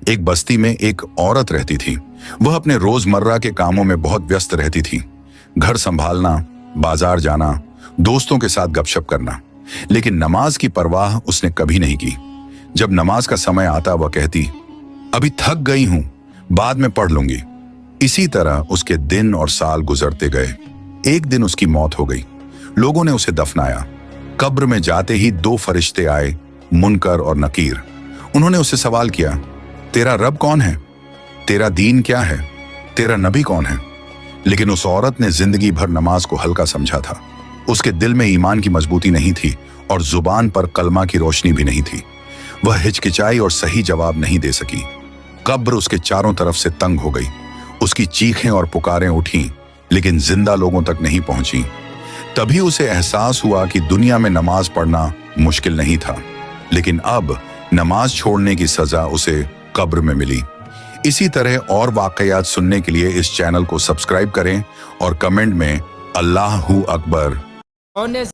एक बस्ती में एक औरत रहती थी। वह अपने रोजमर्रा के कामों में बहुत व्यस्त रहती थी। घर संभालना, बाजार जाना, दोस्तों के साथ गपशप करना, लेकिन नमाज की परवाह उसने कभी नहीं की। जब नमाज का समय आता वह कहती, अभी थक गई हूं, बाद में पढ़ लूंगी। इसी तरह उसके दिन और साल गुजरते गए। एक दिन उसकी मौत हो गई। लोगों ने उसे दफनाया। कब्र में जाते ही दो फरिश्ते आए, मुनकर और नकीर। उन्होंने उससे सवाल किया, तेरा रब कौन है? तेरा दीन क्या है? तेरा नबी कौन है? लेकिन उस औरत ने जिंदगी भर नमाज को हल्का समझा था। उसके दिल में ईमान की मजबूती नहीं थी और जुबान पर कलमा की रोशनी भी नहीं थी। वह हिचकिचाई और सही जवाब नहीं दे सकी। कब्र उसके चारों तरफ से तंग हो गई। उसकी चीखें और पुकारें उठी, लेकिन जिंदा लोगों तक नहीं पहुंची। तभी उसे एहसास हुआ कि दुनिया में नमाज पढ़ना मुश्किल नहीं था, लेकिन अब नमाज छोड़ने की सजा उसे कब्र में मिली। इसी तरह और वाकयात सुनने के लिए इस चैनल को सब्सक्राइब करें और कमेंट में अल्लाहू अकबर